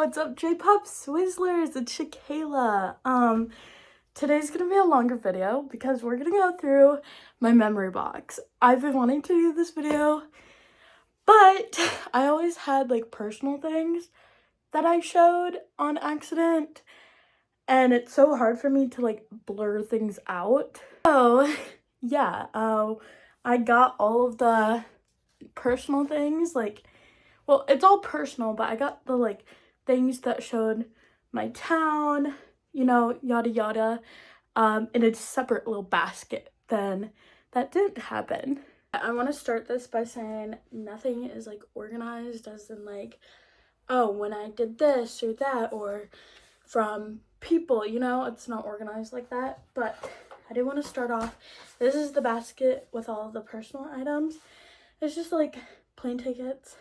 what's up, J-Pop Swizzlers? It's Shakayla. Today's gonna be a longer video because we're gonna go through my memory box. I've been wanting to do this video, but I always had like personal things that I showed on accident, and it's so hard for me to like blur things out. So yeah, I got all of the personal things, like, well, it's all personal, but I got the like things that showed my town, you know, yada yada, in a separate little basket. Then that didn't happen. I want to start this by saying nothing is like organized as in like, oh, when I did this or that, or from people, you know, it's not organized like that. But I did want to start off. This is the basket with all of the personal items. It's just like plane tickets,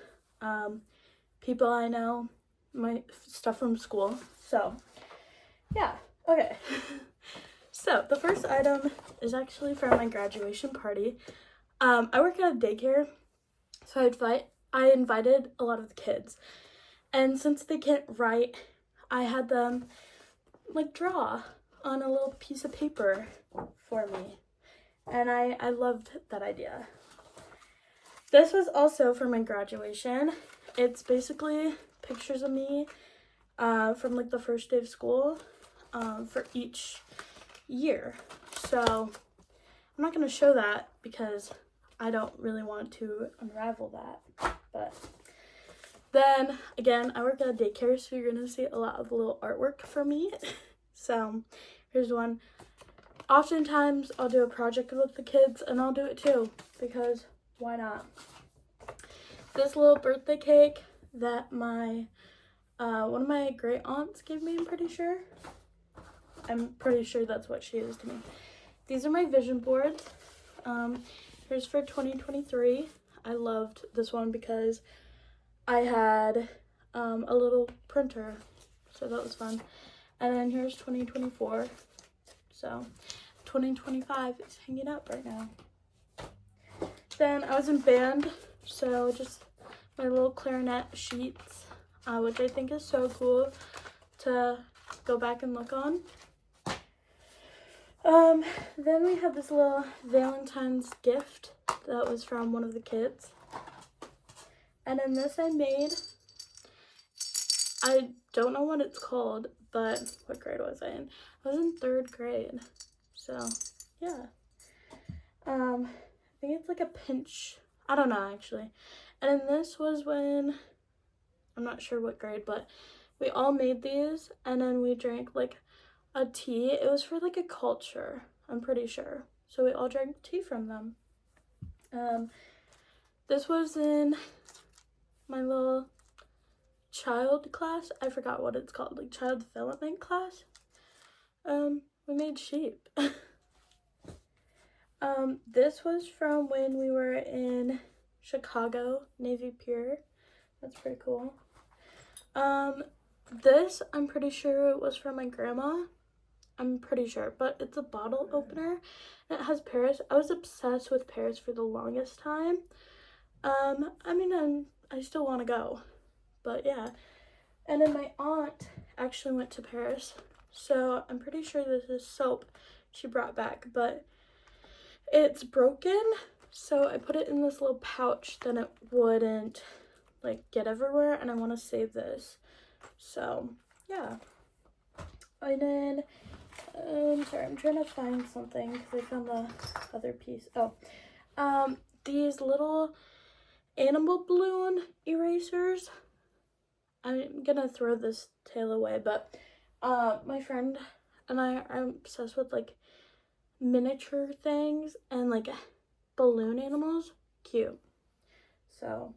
people I know, my stuff from school. So yeah, okay. So the first item is actually from my graduation party. I work at a daycare, so I invited a lot of the kids, and since they can't write, I had them like draw on a little piece of paper for me, and I loved that idea. This was also for my graduation. It's basically pictures of me from like the first day of school for each year. So I'm not going to show that because I don't really want to unravel that. But then again, I work at a daycare, so you're going to see a lot of little artwork from me. So here's one. Oftentimes I'll do a project with the kids, and I'll do it too because why not? This little birthday cake that my one of my great aunts gave me, I'm pretty sure that's what she is to me. These are my vision boards. Here's for 2023. I loved this one because I had a little printer, so that was fun. And then here's 2024. So 2025 is hanging up right now. Then I was in band, so just my little clarinet sheets, which I think is so cool to go back and look on. Then we have this little Valentine's gift that was from one of the kids. And then this I made, I don't know what it's called, but what grade was I in? I was in 3rd grade, so yeah. I think it's like a pinch, I don't know actually. And then this was when, I'm not sure what grade, but we all made these, and then we drank like a tea. It was for like a culture, I'm pretty sure. So we all drank tea from them. This was in my little child class. I forgot what it's called, like child development class. We made sheep. This was from when we were in Chicago, Navy Pier. That's pretty cool. This, I'm pretty sure it was from my grandma. I'm pretty sure, but it's a bottle opener, and it has Paris. I was obsessed with Paris for the longest time. I mean, I still want to go, but yeah. And then my aunt actually went to Paris, so I'm pretty sure this is soap she brought back, but it's broken, so I put it in this little pouch, then it wouldn't like get everywhere, and I want to save this. So yeah. And then sorry, I'm trying to find something because I found the other piece. These little animal balloon erasers. I'm gonna throw this tail away, but my friend and I are obsessed with like miniature things and like balloon animals. Cute. So,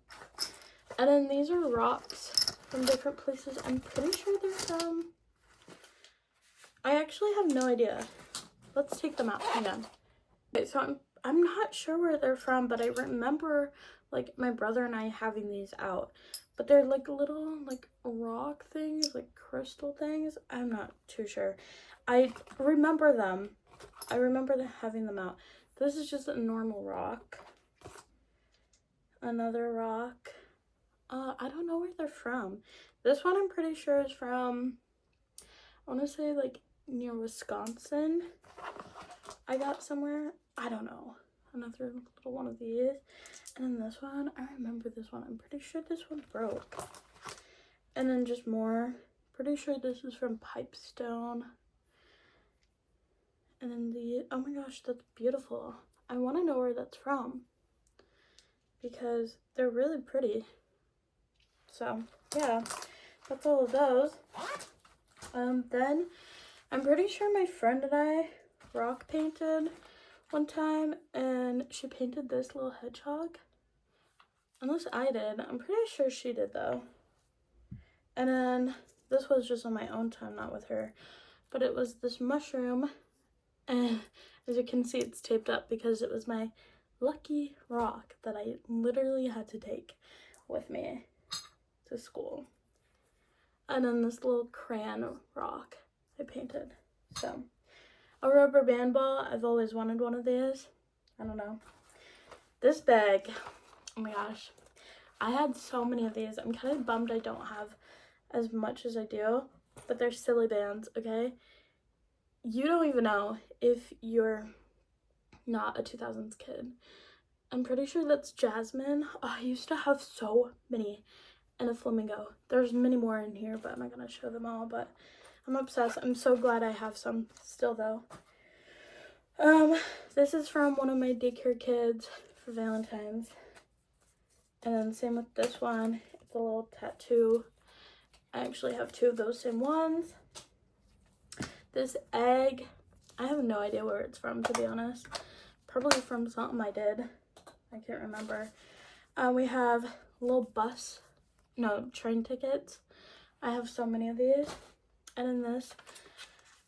and then these are rocks from different places. I'm pretty sure they're from, I actually have no idea. Let's take them out. Hang on. Okay, so I'm not sure where they're from, but I remember like my brother and I having these out. But they're like little like rock things, like crystal things. I'm not too sure. I remember them. I remember having them out. This is just a normal rock. Another rock. I don't know where they're from. This one I'm pretty sure is from, I want to say like near Wisconsin. I got somewhere. I don't know. Another little one of these. And then this one, I remember this one. I'm pretty sure this one broke. And then just more. Pretty sure this is from Pipestone. And then the, oh my gosh, that's beautiful. I want to know where that's from because they're really pretty. So yeah, that's all of those. Then I'm pretty sure my friend and I rock painted one time, and she painted this little hedgehog. Unless I did. I'm pretty sure she did though. And then this was just on my own time, not with her. But it was this mushroom, and as you can see, it's taped up because it was my lucky rock that I literally had to take with me to school. And then this little crayon rock I painted. So, a rubber band ball. I've always wanted one of these. I don't know. This bag, oh my gosh. I had so many of these. I'm kind of bummed I don't have as much as I do, but they're silly bands, okay? You don't even know if you're not a 2000s kid. I'm pretty sure that's Jasmine. Oh, I used to have so many, and a flamingo. There's many more in here, but I'm not gonna show them all, but I'm obsessed. I'm so glad I have some still though. This is from one of my daycare kids for Valentine's. And then same with this one. It's a little tattoo. I actually have two of those same ones. This egg, I have no idea where it's from, to be honest. Probably from something I did. I can't remember. We have little train tickets. I have so many of these. And then this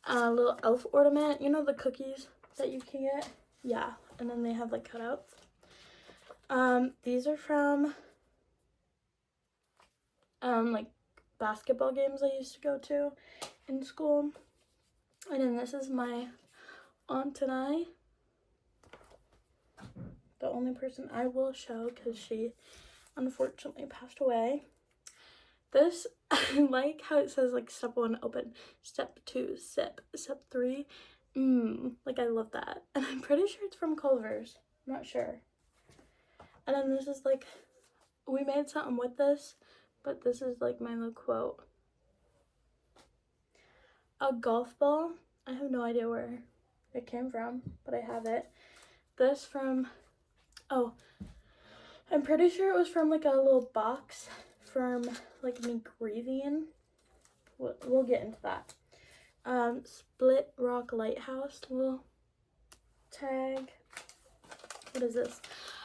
little elf ornament. You know the cookies that you can get? Yeah. And then they have like cutouts. These are from like basketball games I used to go to in school. And then this is my aunt and I. The only person I will show because she unfortunately passed away. This, I like how it says like step 1 open, step 2 sip, step 3 like I love that. And I'm pretty sure it's from Culver's. I'm not sure. And then this is like, we made something with this, but this is like my little quote. A golf ball. I have no idea where it came from, but I have it. This from, oh, I'm pretty sure it was from like a little box from like me grieving. We'll get into that. Split Rock Lighthouse little tag. What is this?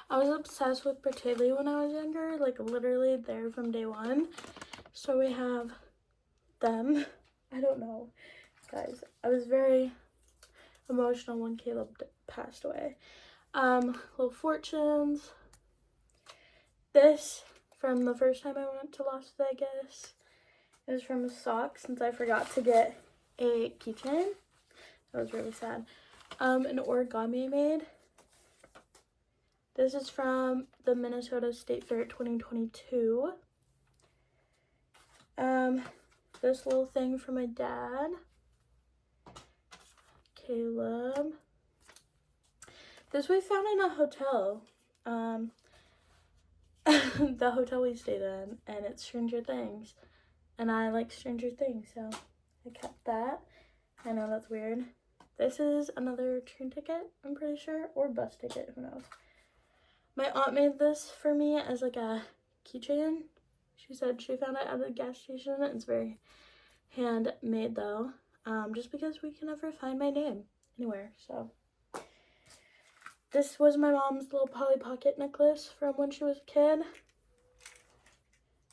I was obsessed with Bertali when I was younger, like literally there from day one. So we have them. I don't know, guys. I was very emotional when Caleb passed away. Little fortunes. This from the first time I went to Las Vegas. It was from a sock since I forgot to get a keychain. That was really sad. An origami I made. This is from the Minnesota State Fair 2022. This little thing for my dad. Caleb. This we found in a hotel. The hotel we stayed in, and it's Stranger Things. And I like Stranger Things, so I kept that. I know that's weird. This is another train ticket, I'm pretty sure, or bus ticket, who knows. My aunt made this for me as like a keychain. She said she found it at a gas station. It's very handmade though, just because we can never find my name anywhere, so. This was my mom's little Polly Pocket necklace from when she was a kid.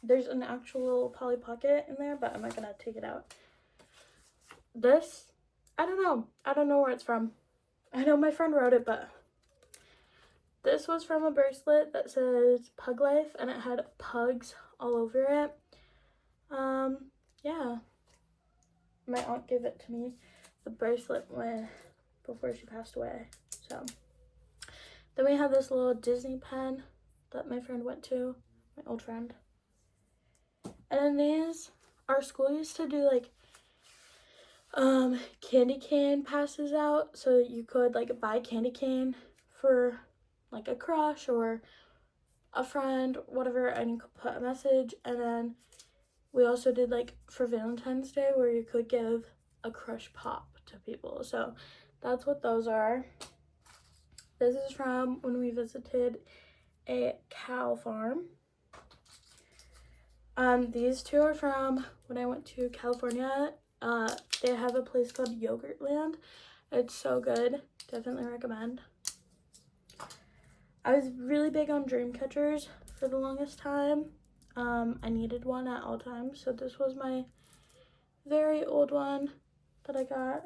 There's an actual little Polly Pocket in there, but I'm not gonna take it out. This, I don't know. I don't know where it's from. I know my friend wrote it, but this was from a bracelet that says Pug Life, and it had pugs all over it. Yeah. My aunt gave it to me, the bracelet, before she passed away, so. Then we have this little Disney pen that my friend went to, my old friend. And then these, our school used to do like candy cane passes out, so you could like buy candy cane for like a crush or a friend, whatever, and you could put a message. And then we also did like for Valentine's Day where you could give a crush pop to people. So that's what those are. This is from when we visited a cow farm. These two are from when I went to California. They have a place called Yogurtland. It's so good. Definitely recommend. I was really big on dream catchers for the longest time. I needed one at all times, so this was my very old one that I got.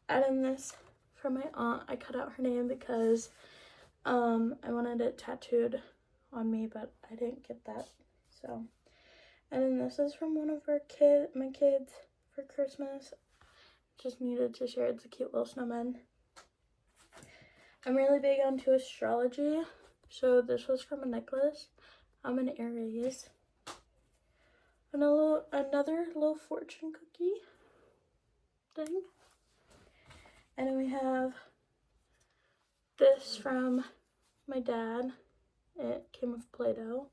And then this from my aunt. I cut out her name because I wanted it tattooed on me, but I didn't get that. So, and then this is from one of my kids for Christmas. Just needed to share. It's a cute little snowman. I'm really big onto astrology, so this was from a necklace. I'm an Aries. And another little fortune cookie thing. And then we have this from my dad. It came with Play-Doh.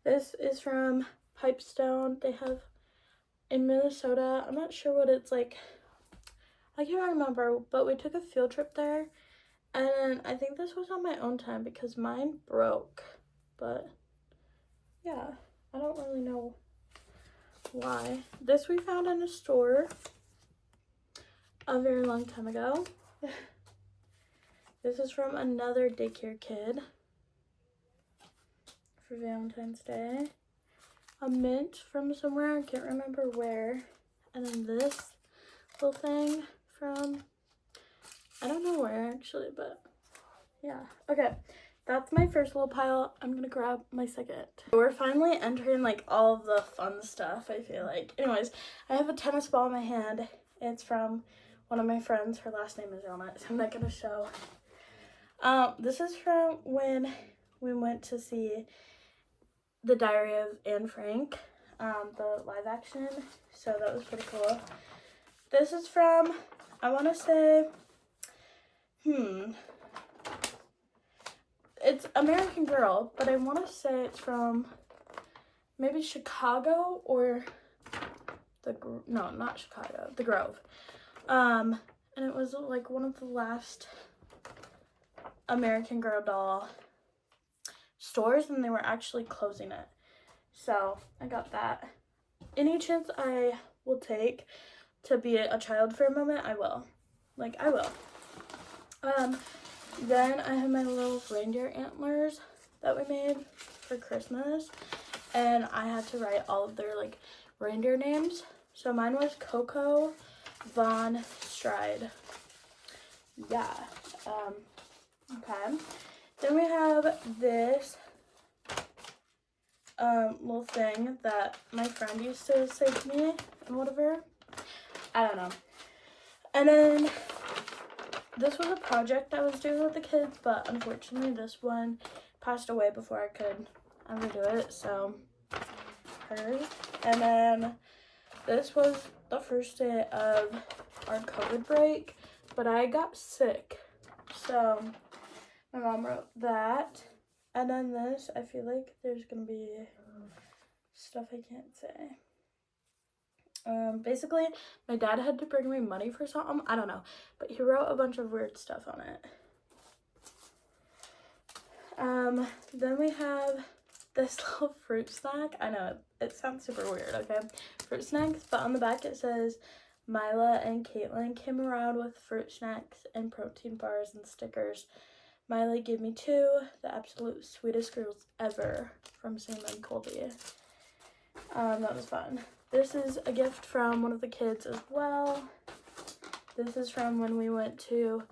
This is from Pipestone. They have in Minnesota. I'm not sure what it's like. I can't remember, but we took a field trip there. And I think this was on my own time because mine broke. But yeah, I don't really know why. This we found in a store a very long time ago. This is from another daycare kid for Valentine's Day. A mint from somewhere, I can't remember where. And then this little thing from, I don't know where actually, but yeah. Okay, that's my first little pile. I'm gonna grab my second. We're finally entering like all of the fun stuff, I feel like. Anyways, I have a tennis ball in my hand. It's from one of my friends. Her last name is on it, so I'm not gonna show. This is from when we went to see The Diary of Anne Frank, the live action, so that was pretty cool. This is from, I want to say, it's American Girl, but I want to say it's from maybe Chicago or no, not Chicago, The Grove. And it was like one of the last American Girl doll stores, and they were actually closing it. So I got that. Any chance I will take to be a child for a moment, I will. Like, I will. Then I have my little reindeer antlers that we made for Christmas, and I had to write all of their like reindeer names. So mine was Coco Von Stride. Yeah. Okay. Then we have this little thing that my friend used to say to me and whatever. I don't know. And then this was a project I was doing with the kids, but unfortunately this one passed away before I could ever do it, so hers. And then this was the first day of our COVID break, but I got sick, so my mom wrote that. And then this, I feel like there's gonna be stuff I can't say. Basically, my dad had to bring me money for something. I don't know. But he wrote a bunch of weird stuff on it. Then we have this little fruit snack. I know, it sounds super weird, okay? Fruit snacks, but on the back it says, Mila and Caitlin came around with fruit snacks and protein bars and stickers. Mila gave me 2, the absolute sweetest girls ever, from Sam and Colby. That was fun. This is a gift from one of the kids as well. This is from when we went to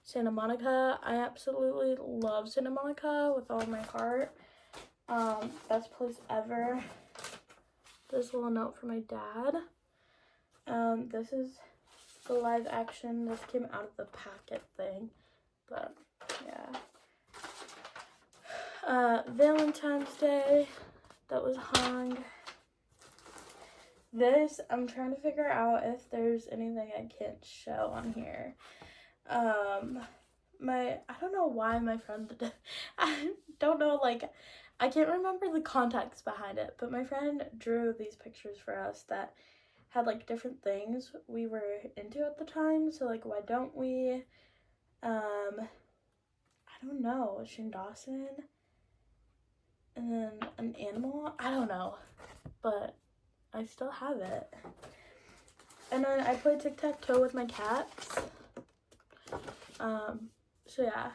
Santa Monica. I absolutely love Santa Monica with all my heart. Best place ever. This little note from my dad. This is the live action. This came out of the packet thing, but yeah. Valentine's Day. that was hung. This, I'm trying to figure out if there's anything I can't show on here. I don't know why my friend did, I don't know, like, I can't remember the context behind it, but my friend drew these pictures for us that had, like, different things we were into at the time. So, like, why don't we, I don't know, Shane Dawson, and then an animal, I don't know, but I still have it. And then I play tic-tac-toe with my cats. So yeah.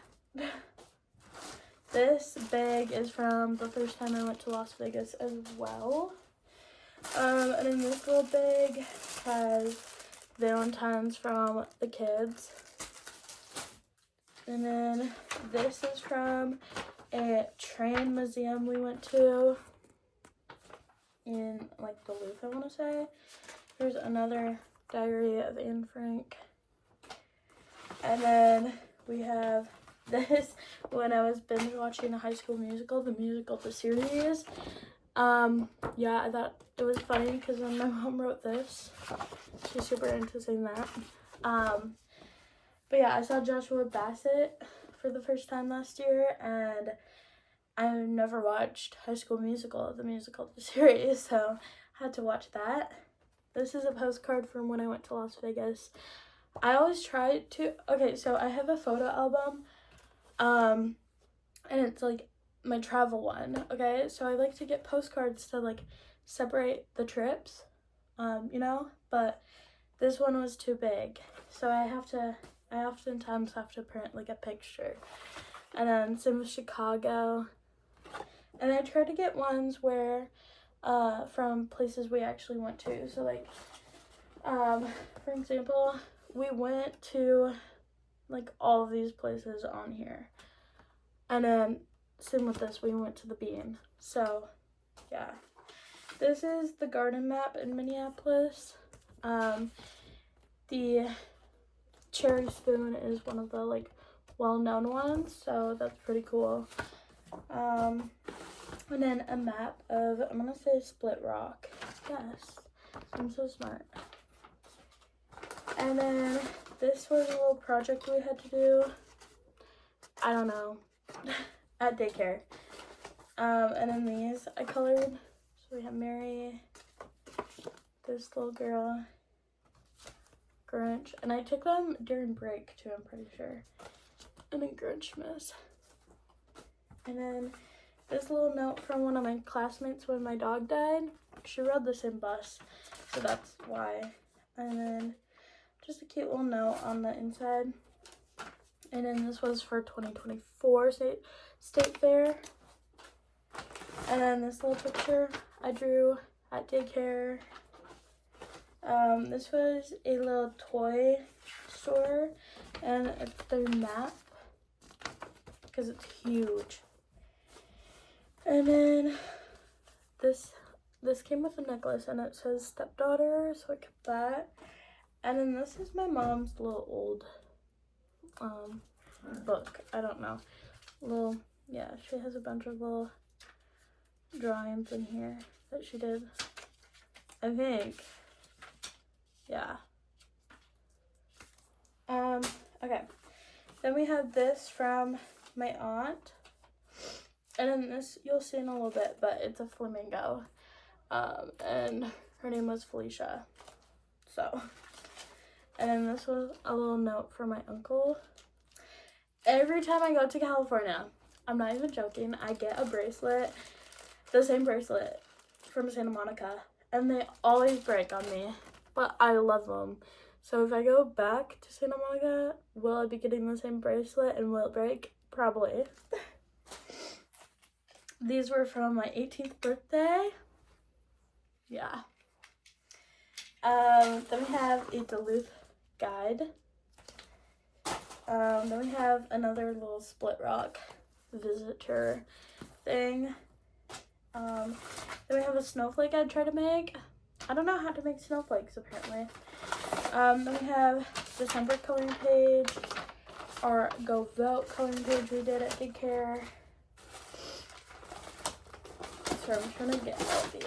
This bag is from the first time I went to Las Vegas as well. And then this little bag has Valentine's from the kids. And then this is from a train museum we went to in, like, Duluth, I want to say. There's another Diary of Anne Frank. And then we have this when I was binge watching High School Musical, the musical, the series. Yeah, I thought it was funny because then my mom wrote this. She's super into seeing that. But yeah, I saw Joshua Bassett for the first time last year, and I've never watched High School Musical, the series, so I had to watch that. This is a postcard from when I went to Las Vegas. I always try to, okay, so I have a photo album, and it's, like, my travel one, okay? So I like to get postcards to, like, separate the trips, you know? But this one was too big, so I oftentimes have to print, like, a picture. And then same with Chicago. And I try to get ones where, from places we actually went to. So, like, for example, we went to, like, all of these places on here. And then, same with this, we went to the Bean. So, yeah. This is the garden map in Minneapolis. The cherry spoon is one of the, like, well-known ones, so that's pretty cool. And then a map of, I'm gonna say Split Rock. Yes, I'm so smart. And then this was a little project we had to do, I don't know, at daycare. And then these I colored. So we have Mary, this little girl, Grinch, and I took them during break too, I'm pretty sure. And then Grinchmas. And then this little note from one of my classmates when my dog died. She rode the same bus, so that's why. And then just a cute little note on the inside. And then this was for 2024 State Fair. And then this little picture I drew at daycare. This was a little toy store, and it's their map because it's huge. And then this came with a necklace, and it says stepdaughter, so I kept that. And then this is my mom's little old book. I don't know. Yeah, she has a bunch of little drawings in here that she did, I think. Yeah. Okay. Then we have this from my aunt. And then this you'll see in a little bit, but it's a flamingo. And her name was Felicia. So, and then this was a little note for my uncle. Every time I go to California, I'm not even joking, I get a bracelet, the same bracelet from Santa Monica, and they always break on me, but I love them. So if I go back to Santa Monica, will I be getting the same bracelet and will it break? Probably. These were from my 18th birthday. Yeah. Then we have a Duluth guide. Then we have another little Split Rock visitor thing. Then we have a snowflake I tried to make. I don't know how to make snowflakes, apparently. Then we have December coloring page, our Go Vote coloring page we did at daycare. Sorry, I'm trying to get all of these.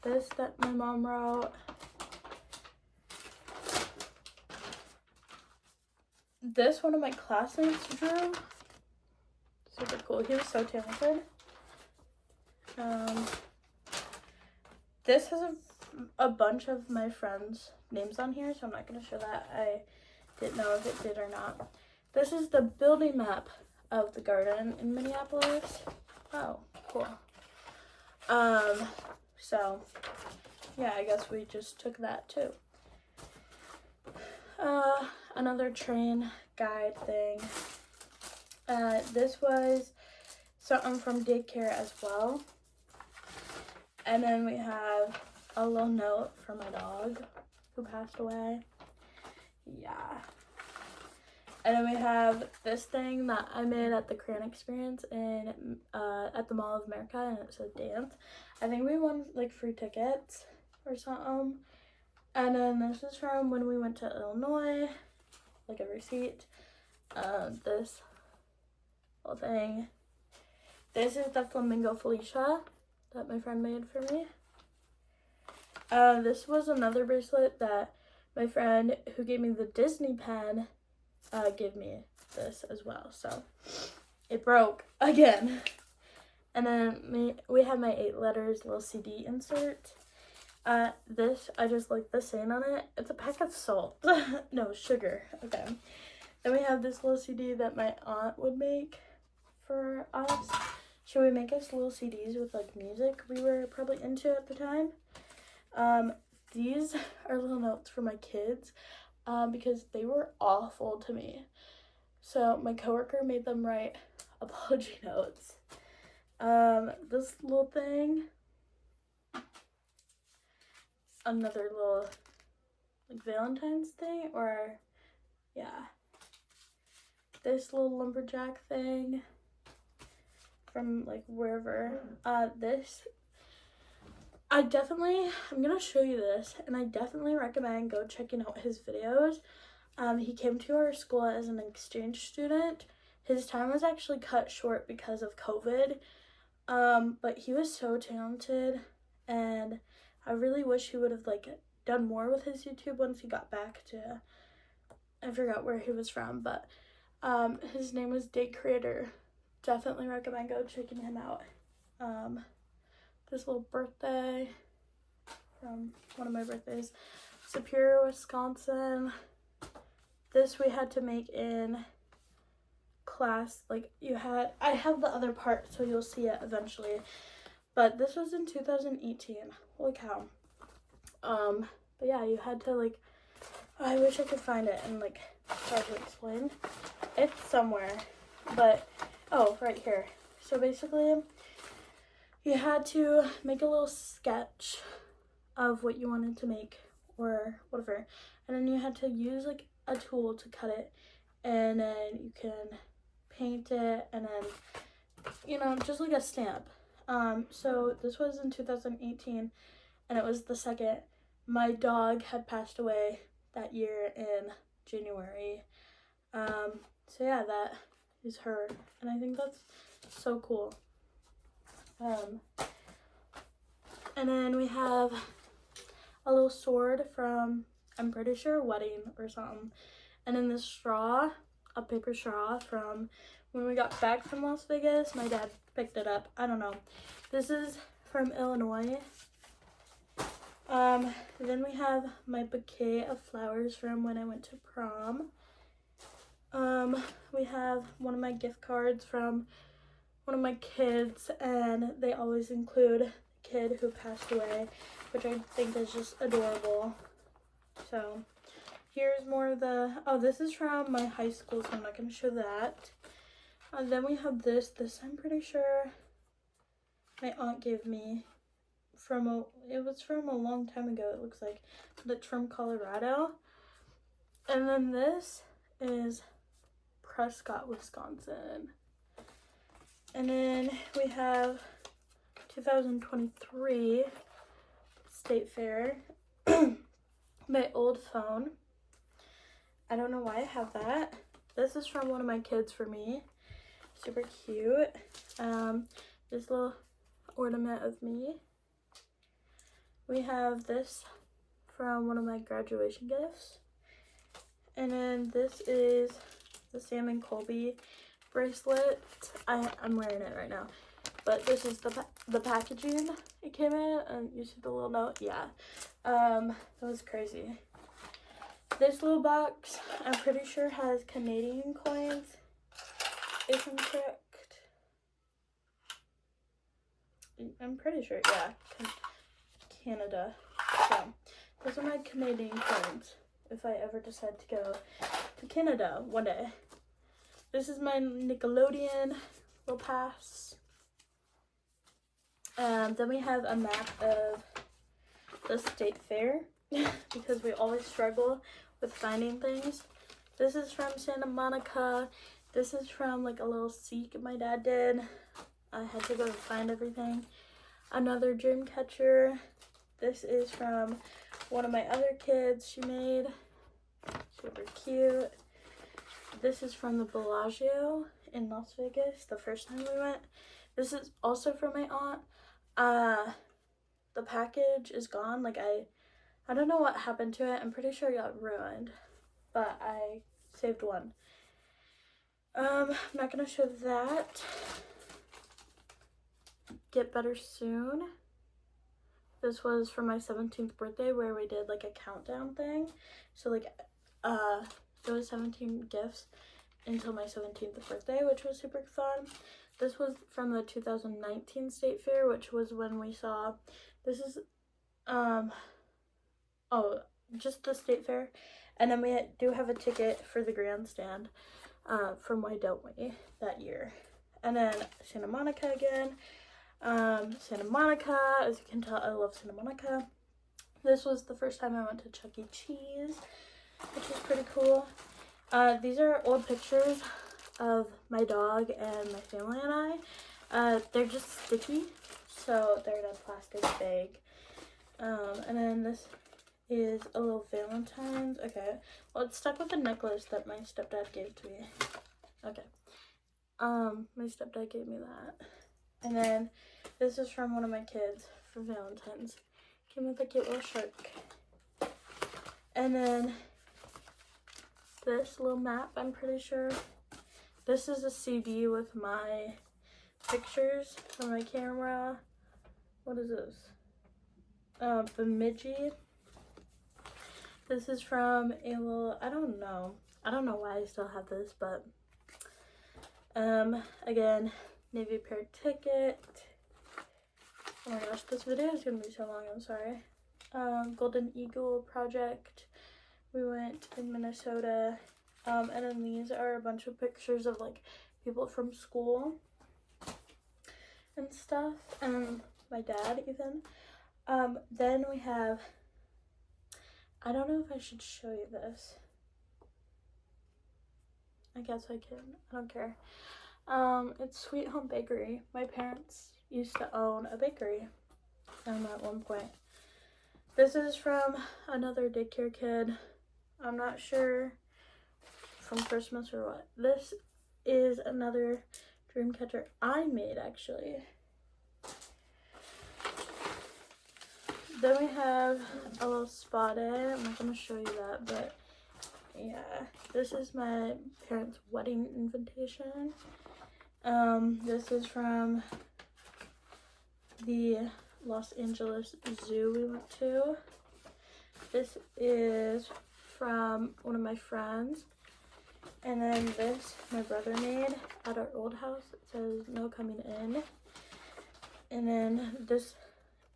This that my mom wrote. This one of my classmates drew. Super cool. He was so talented. This has a bunch of my friends' names on here, so I'm not going to show that. I didn't know if it did or not. This is the building map of the garden in Minneapolis. Oh, cool. So, yeah, I guess we just took that too. Another train guide thing. This was something from daycare as well. And then we have a little note for my dog who passed away. Yeah. And then we have this thing that I made at the Crayon Experience in at the Mall of America, and it said dance. I think we won like free tickets or something. And then this is from when we went to Illinois, like a receipt. This whole thing. This is the Flamingo Felicia that my friend made for me. This was another bracelet that my friend who gave me the Disney pen gave me this as well. So it broke again. And then we have my 8 letters little CD insert. This, I just like the saying on it. It's a pack of salt. No, sugar. Okay. Then we have this little CD that my aunt would make for us. She would make us little CDs with like music we were probably into at the time. These are little notes for my kids because they were awful to me. So my coworker made them write apology notes. This little thing, another little like Valentine's thing, or yeah, this little lumberjack thing from like wherever. I'm gonna show you this, and I definitely recommend go checking out his videos. He came to our school as an exchange student. His time was actually cut short because of COVID, but he was so talented, and I really wish he would have like done more with his YouTube once he got back to, I forgot where he was from, but his name was Day Creator. Definitely recommend go checking him out. This little birthday from one of my birthdays, Superior, Wisconsin. This we had to make in class. Like I have the other part, so you'll see it eventually. But this was in 2018. Holy cow. But yeah, you had to like, I wish I could find it and like try to explain. It's somewhere, but oh, right here. So basically, you had to make a little sketch of what you wanted to make or whatever, and then you had to use like a tool to cut it, and then you can paint it, and then just like a stamp. So this was in 2018, and it was the second. My dog had passed away that year in January. So yeah, that is her, and I think that's so cool. And then we have a little sword from, I'm pretty sure, wedding or something. And then this straw, a paper straw from when we got back from Las Vegas. My dad picked it up. I don't know. This is from Illinois. Then we have my bouquet of flowers from when I went to prom. We have one of my gift cards from one of my kids, and they always include the kid who passed away, which I think is just adorable. So here's more of this is from my high school, so I'm not going to show that. Then we have this I'm pretty sure my aunt gave me it was from a long time ago, it looks like, but it's from Colorado. And then this is Prescott, Wisconsin. And then we have 2023 State Fair. My old phone. I don't know why I have that. This is from one of my kids for me. Super cute. This little ornament of me. We have this from one of my graduation gifts. And then this is the Sam and Colby bracelet. I'm wearing it right now. But this is the packaging it came in, and you see the little note? Yeah. That was crazy. This little box, I'm pretty sure has Canadian coins, if I'm correct. I'm pretty sure, yeah. Canada. So, those are my Canadian coins, if I ever decide to go to Canada one day. This is my Nickelodeon little pass. Then we have a map of the state fair because we always struggle with finding things. This is from Santa Monica. This is from like a little seek my dad did. I had to go find everything. Another dream catcher. This is from one of my other kids she made. Super cute. This is from the Bellagio in Las Vegas, the first time we went. This is also from my aunt. The package is gone. Like I don't know what happened to it. I'm pretty sure it got ruined, but I saved one. I'm not gonna show that. Get Better Soon. This was for my 17th birthday where we did like a countdown thing. So like there was 17 gifts until my 17th birthday, which was super fun. This was from the 2019 State Fair, which was when we saw, this is, just the State Fair. And then we do have a ticket for the grandstand from Why Don't We that year. And then Santa Monica again. Santa Monica, as you can tell, I love Santa Monica. This was the first time I went to Chuck E. Cheese, which is pretty cool. These are old pictures of my dog and my family and I. They're just sticky, so they're in a plastic bag. And then this is a little Valentine's. Okay, well, it's stuck with a necklace that my stepdad gave to me. Okay, my stepdad gave me that. And then this is from one of my kids for Valentine's. Came with a cute little shark. And then this little map, I'm pretty sure. This is a CD with my pictures from my camera. What is this? Bemidji. This is from a little, I don't know why I still have this, but again, Navy Pier ticket. Oh my gosh, this video is gonna be so long, I'm sorry. Golden Eagle project. We went in Minnesota. And then these are a bunch of pictures of like people from school and stuff, and my dad even. Then we have, I don't know if I should show you this. I guess I can, I don't care. It's Sweet Home Bakery. My parents used to own a bakery at one point. This is from another daycare kid. I'm not sure from Christmas or what. This is another dream catcher I made, actually. Then we have a little spotted. I'm not going to show you that, but yeah. This is my parents' wedding invitation. This is from the Los Angeles Zoo we went to. This is from one of my friends. And then this my brother made at our old house. It says no coming in. And then this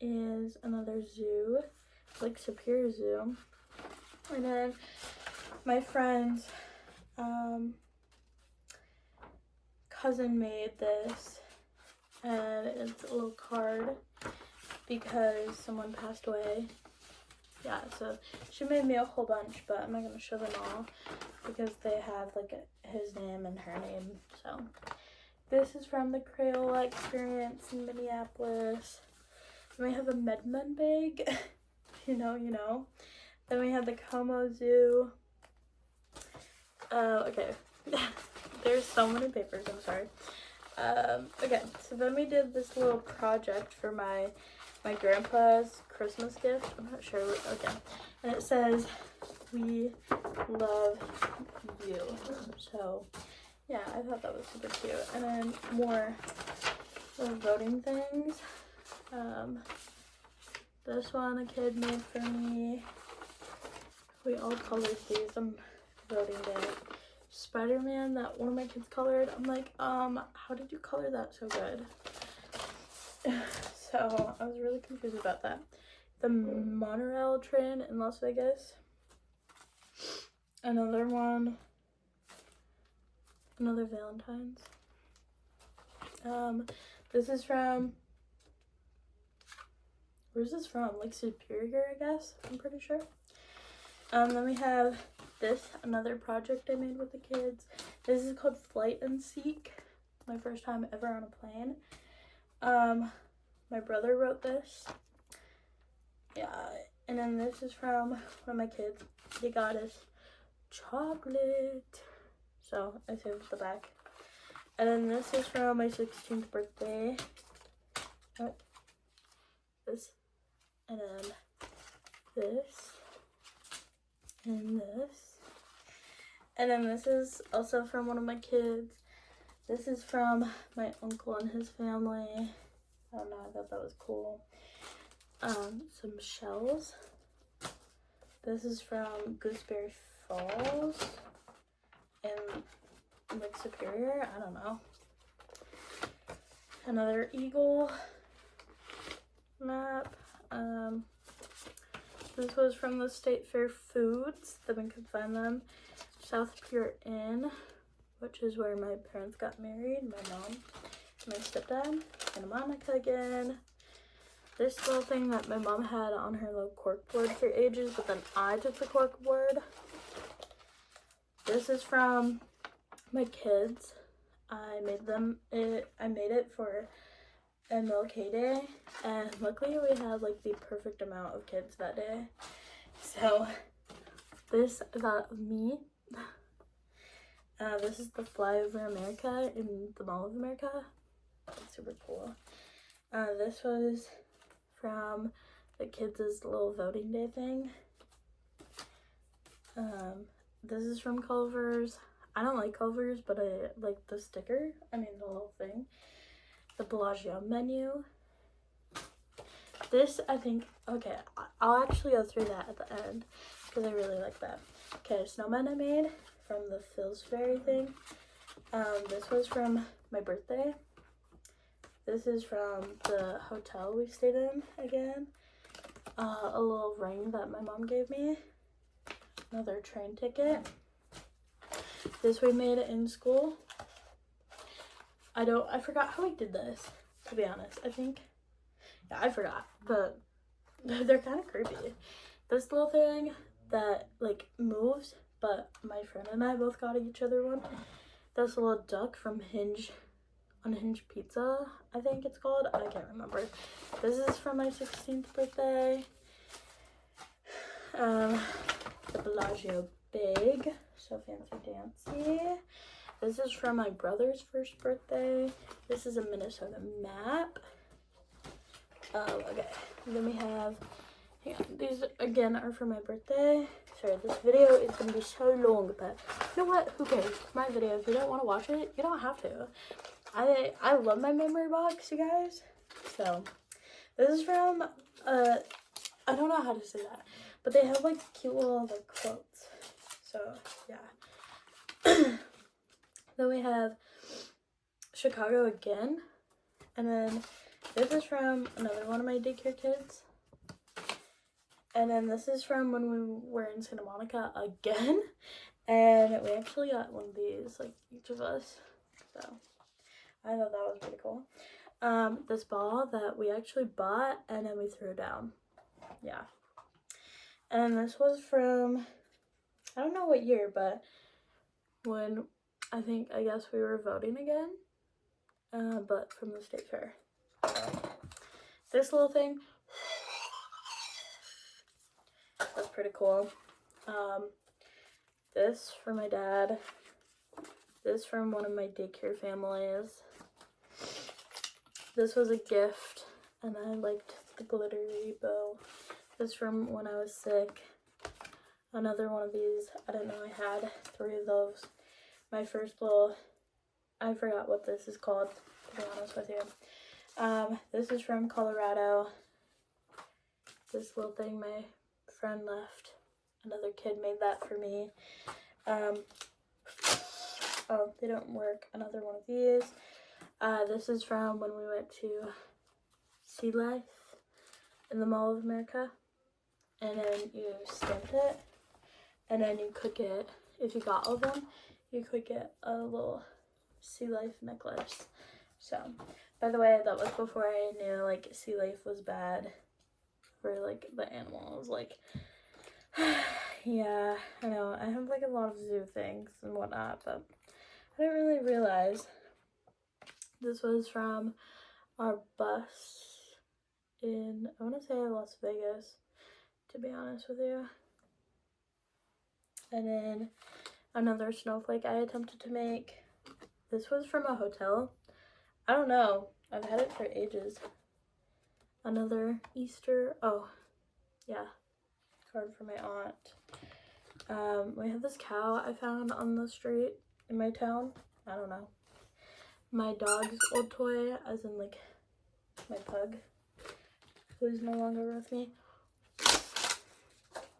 is another zoo, like Superior Zoo. And then my friend's cousin made this, and it's a little card because someone passed away. Yeah, so she made me a whole bunch, but I'm not going to show them all because they have like his name and her name. So this is from the Crayola experience in Minneapolis. Then we have a Medmen bag. You know. Then we have the Como Zoo. Okay. There's so many papers, I'm sorry. Okay, so then we did this little project for my grandpa's Christmas gift. I'm not sure. Okay, and it says, "We love you." So yeah, I thought that was super cute. And then more little voting things. This one a kid made for me. We all colored these. I'm voting day. Spider-Man that one of my kids colored. I'm like, how did you color that so good? So I was really confused about that. The monorail train in Las Vegas. Another one. Another Valentine's. This is from, where's this from? Like Superior, I guess. I'm pretty sure. Then we have this, another project I made with the kids. This is called Flight and Seek. My first time ever on a plane. My brother wrote this. Yeah, and then this is from one of my kids. He got us chocolate. So I saved the back. And then this is from my 16th birthday. Oh, this. And then this. And this. And then this is also from one of my kids. This is from my uncle and his family. I don't know, I thought that was cool. Some shells. This is from Gooseberry Falls in Lake Superior. I don't know. Another eagle map. This was from the State Fair Foods. Then we could find them. South Pier Inn, which is where my parents got married. My mom, my stepdad, and Monica again. This little thing that my mom had on her little cork board for ages, but then I took the cork board. This is from my kids. I made it for MLK Day, and luckily we had like the perfect amount of kids that day. So this is that of me. This is the Flyover America in the Mall of America. It's super cool. This was from the kids' little voting day thing. This is from Culver's. I don't like Culver's, but I like the sticker. I mean the whole thing. The Bellagio menu. This, I think, okay, I'll actually go through that at the end because I really like that. Okay, snowman I made from the Pillsbury thing. This was from my birthday. This is from the hotel we stayed in again. A little ring that my mom gave me. Another train ticket. This we made in school. I forgot how we did this, to be honest. I forgot, but they're kind of creepy. This little thing that like moves, but my friend and I both got each other one. This little duck from Unhinged Pizza, I think it's called. I can't remember. This is from my 16th birthday. The Bellagio bag, so fancy dancy. This is from my brother's first birthday. This is a Minnesota map. Okay, and then we have, hang on, these again are for my birthday. Sorry, this video is gonna be so long, but you know what? Who cares? It's my video. If you don't want to watch it, you don't have to. I love my memory box, you guys. So this is from I don't know how to say that, but they have like cute little like quotes. So yeah. Then we have Chicago again, and then this is from another one of my daycare kids. And then this is from when we were in Santa Monica again. And we actually got one of these, like each of us. So I thought that was pretty cool. This ball that we actually bought and then we threw down. Yeah. And this was from, I don't know what year, but when I guess we were voting again. But from the state fair. This little thing, that's pretty cool. This for my dad. This from one of my daycare families. This was a gift, and I liked the glittery bow. This from when I was sick. Another one of these. I didn't know I had 3 of those. My first little, I forgot what this is called, to be honest with you. This is from Colorado. This little thing my friend left. Another kid made that for me. Oh, they don't work. Another one of these. This is from when we went to Sea Life in the Mall of America. And then you stamped it. And then you could get, if you got all of them, you could get a little Sea Life necklace. So, by the way, that was before I knew, like, Sea Life was bad for, like, the animals. Like, yeah, I know. I have, like, a lot of zoo things and whatnot, but I didn't really realize. This was from our bus in, I want to say Las Vegas, to be honest with you. And then another snowflake I attempted to make. This was from a hotel. I don't know. I've had it for ages. Another Easter. Oh, yeah. Card for my aunt. We have this cow I found on the street in my town. I don't know. My dog's old toy, as in, like, my pug, who's no longer with me.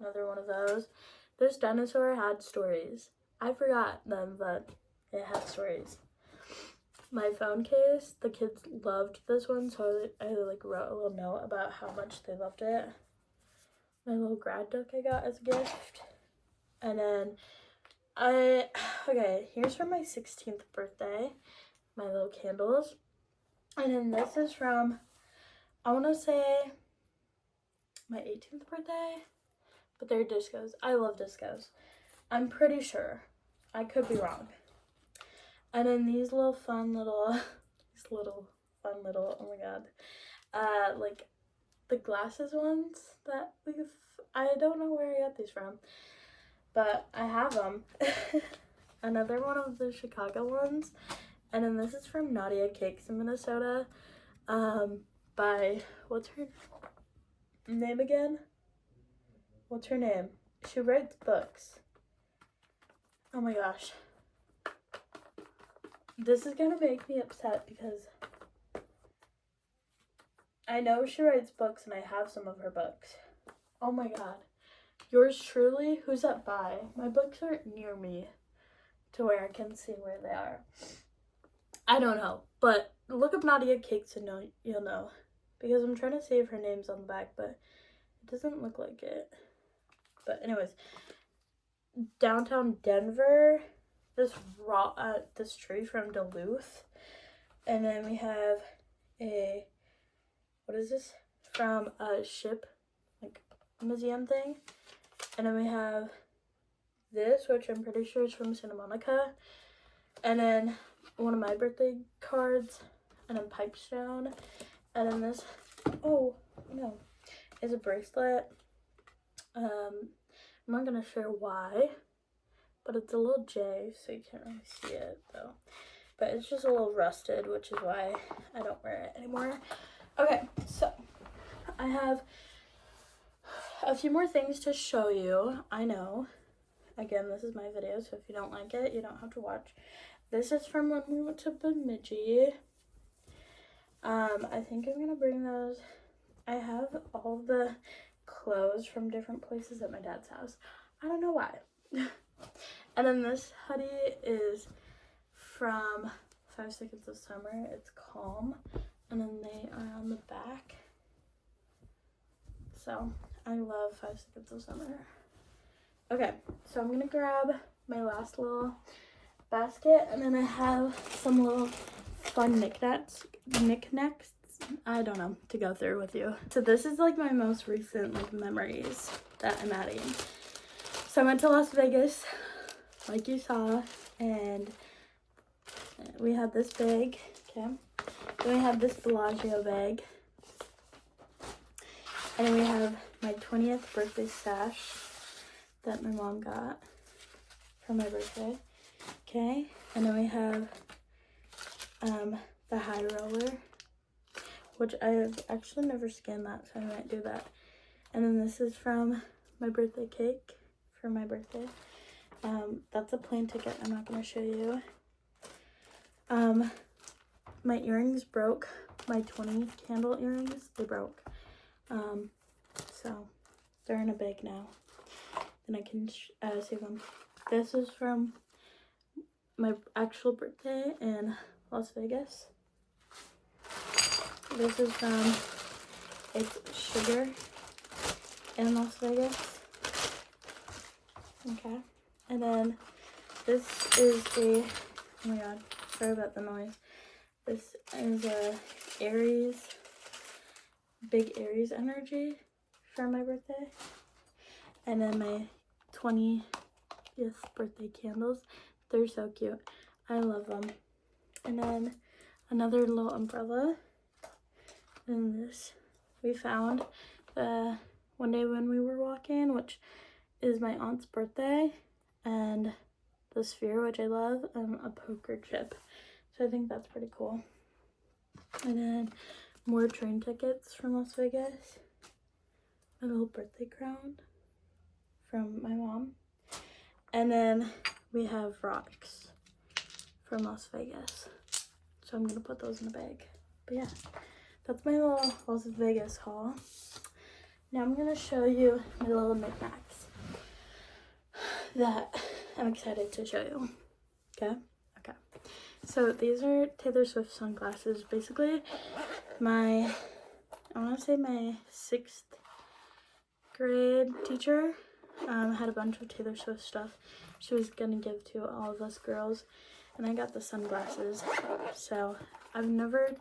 Another one of those. This dinosaur had stories. I forgot them, but it had stories. My phone case, the kids loved this one, so I like wrote a little note about how much they loved it. My little grad book I got as a gift. And then okay, here's from my 16th birthday, my little candles. And then this is from, I want to say, my 18th birthday. But they're discos. I love discos. I'm pretty sure. I could be wrong. And then these little fun little, oh my god. Like the glasses ones that I don't know where I got these from. But I have them. Another one of the Chicago ones. And then this is from Nadia Cakes in Minnesota. By, what's her name again? What's her name? She writes books. Oh my gosh. This is gonna make me upset because I know she writes books and I have some of her books. Oh my god. Yours truly? Who's that by? My books aren't near me to where I can see where they are. I don't know. But look up Nadia Cakes and you'll know. Because I'm trying to see if her name's on the back, but it doesn't look like it. But anyways, downtown Denver, this tree from Duluth. And then we have a, what is this? From a ship, like, museum thing. And then we have this, which I'm pretty sure is from Santa Monica. And then one of my birthday cards, and then Pipestone. And then this, oh, no, is a bracelet. I'm not gonna share why, but it's a little J, so you can't really see it though. But it's just a little rusted, which is why I don't wear it anymore. Okay, so I have a few more things to show you. I know, again, this is my video, so if you don't like it, you don't have to watch. This is from when we went to Bemidji. I think I'm gonna bring those. I have all the clothes from different places at my dad's house. I don't know why. And then this hoodie is from 5 Seconds of Summer. It's Calm. And then they are on the back. So I love 5 Seconds of Summer. Okay, so I'm gonna grab my last little basket, and then I have some little fun knickknacks, I don't know, to go through with you. So this is like my most recent like memories that I'm adding. So I went to Las Vegas, like you saw, and we had this bag, okay? Then we have this Bellagio bag. And then we have my 20th birthday stash that my mom got for my birthday, okay? And then we have the high roller which I have actually never scanned that, so I might do that. And then this is from my birthday cake for my birthday. That's a plane ticket. I'm not going to show you. My earrings broke. My 20 candle earrings, they broke. So they're in a bag now. Then I can see them. This is from my actual birthday in Las Vegas. This is from It's Sugar in Las Vegas. Okay. And then this is oh my god, sorry about the noise. This is a Aries, big Aries energy for my birthday. And then my 20th birthday candles. They're so cute. I love them. And then another little umbrella. And this we found one day when we were walking, which is my aunt's birthday, and the sphere, which I love, and a poker chip. So I think that's pretty cool. And then more train tickets from Las Vegas. A little birthday crown from my mom. And then we have rocks from Las Vegas. So I'm gonna put those in a bag. But yeah, that's my little Las Vegas haul. Now I'm gonna show you my little knickknacks that I'm excited to show you. Okay? Okay. So these are Taylor Swift sunglasses. Basically, I want to say my 6th grade teacher had a bunch of Taylor Swift stuff she was gonna give to all of us girls, and I got the sunglasses. So I've never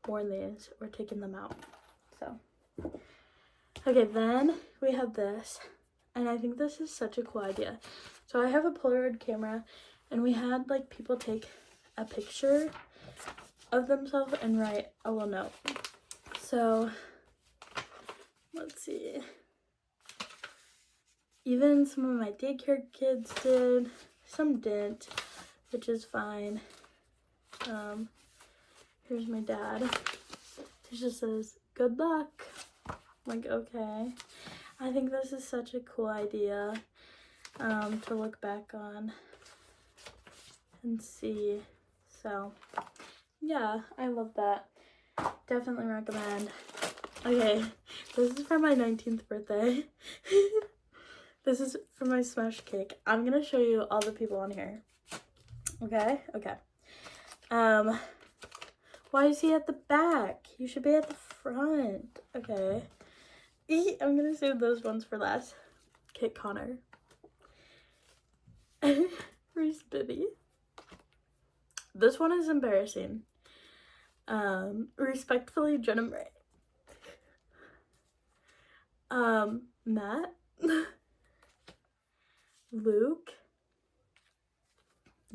worn these or taken them out. So okay, then we have this, and I think this is such a cool idea. So I have a Polaroid camera, and we had like people take a picture of themselves and write a little note. So let's see. Even some of my daycare kids did, some didn't, which is fine. Here's my dad. It just says, "Good luck." I'm like, okay. I think this is such a cool idea to look back on and see. So yeah, I love that. Definitely recommend. Okay, this is for my 19th birthday. This is for my smash cake. I'm gonna show you all the people on here. Okay? Okay. Why is he at the back? You should be at the front. Okay. I'm gonna save those ones for last. Kit Connor. Reese Bibby. This one is embarrassing. Respectfully, Jenna Murray. Matt. Luke.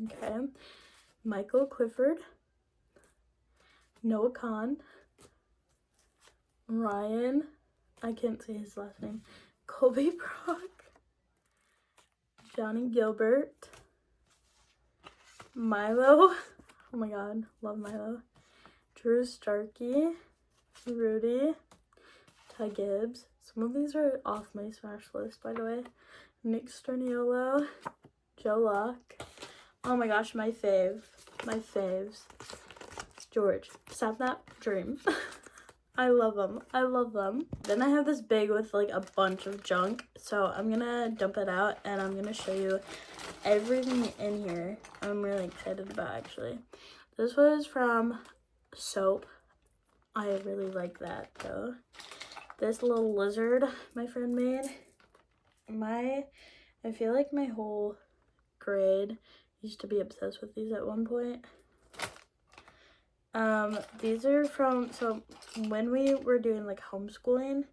Okay. Michael Clifford. Noah Khan. Ryan. I can't say his last name. Colby Brock. Johnny Gilbert. Milo. Oh my god, love Milo. Drew Starkey. Rudy. Ty Gibbs. Some of these are off my smash list, by the way. Nick Sterniolo. Joe Locke. Oh my gosh, my faves. George. Sapnap Dream. I love them. I love them. Then I have this bag with like a bunch of junk. So I'm gonna dump it out and I'm gonna show you everything in here. I'm really excited about actually. This was from Soap. I really like that though. This little lizard my friend made. I feel like my whole grade used to be obsessed with these at one point. These are from, so when we were doing like homeschooling,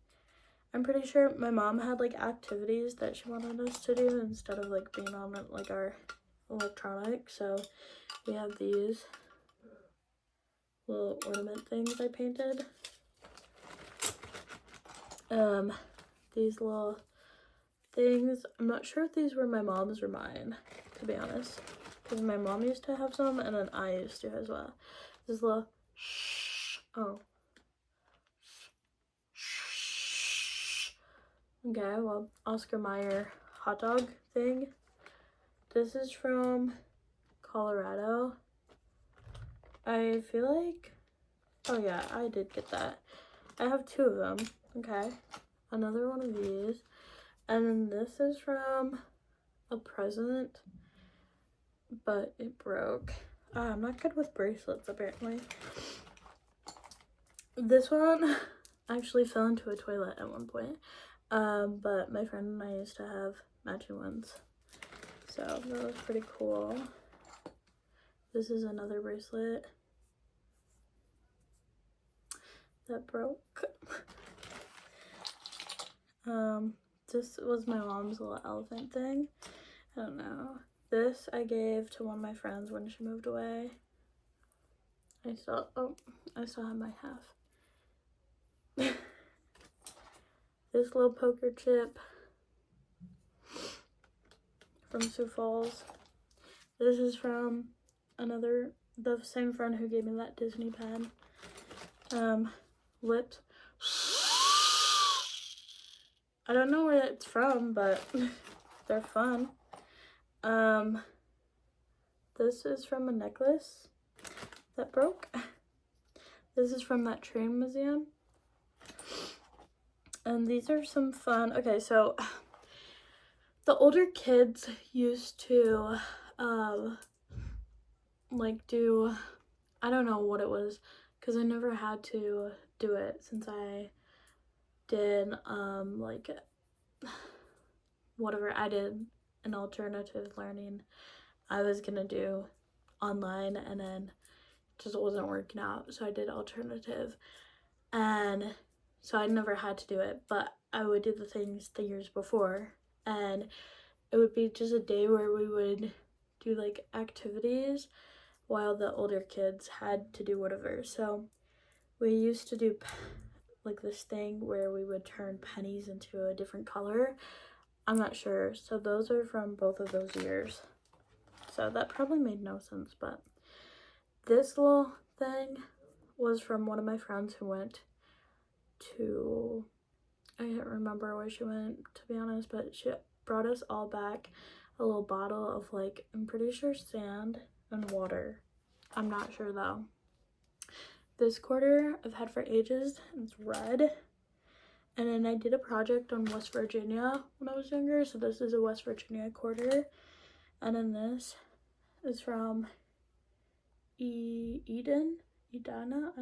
I'm pretty sure my mom had like activities that she wanted us to do instead of like being on like our electronics. So we have these little ornament things I painted. These little things, I'm not sure if these were my mom's or mine, to be honest, because my mom used to have some and then I used to as well. This little Okay, well, Oscar Mayer hot dog thing. This is from Colorado. I feel like, oh yeah, I did get that. I have 2 of them. Okay, another one of these. And then this is from a present, but it broke. I'm not good with bracelets, apparently. This one actually fell into a toilet at one point. But my friend and I used to have matching ones. So that was pretty cool. This is another bracelet that broke. This was my mom's little elephant thing. I don't know. This I gave to one of my friends when she moved away. I still have my half. This little poker chip from Sioux Falls. This is from the same friend who gave me that Disney pen. Lips. I don't know where it's from, but they're fun. This is from a necklace that broke. This is from that train museum. And these are some fun. Okay, so the older kids used to like do, I don't know what it was, because I never had to do it since I did like whatever I did an alternative learning I was gonna do online, and then it just wasn't working out, so I did alternative, and so I never had to do it, but I would do the things the years before, and it would be just a day where we would do like activities while the older kids had to do whatever. So we used to do like this thing where we would turn pennies into a different color. I'm not sure. So those are from both of those years. So that probably made no sense, but this little thing was from one of my friends who went to, I can't remember where she went, to be honest, but she brought us all back a little bottle of like, I'm pretty sure sand and water. I'm not sure though. This quarter I've had for ages, it's red. And then I did a project on West Virginia when I was younger, so this is a West Virginia quarter. And then this is from Edina? I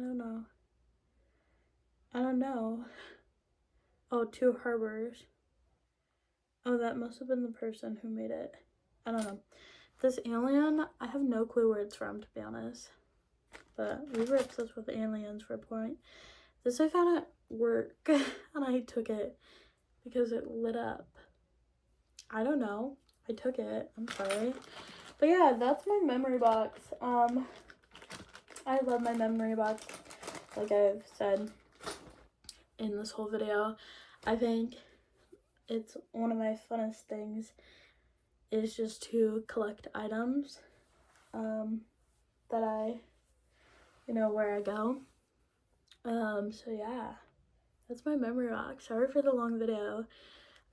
don't know. Oh, 2 Harbors. Oh, that must have been the person who made it. I don't know. This alien, I have no clue where it's from, to be honest. But we were obsessed with aliens for a point. This I found at work, and I took it because it lit up. I don't know. I took it. I'm sorry. But yeah, that's my memory box. I love my memory box, like I've said in this whole video. I think it's one of my funnest things is just to collect items that I, where I go. So yeah, that's my memory box. Sorry for the long video.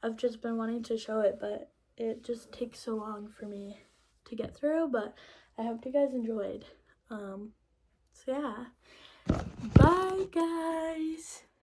I've just been wanting to show it, but it just takes so long for me to get through, but I hope you guys enjoyed. So yeah, bye guys.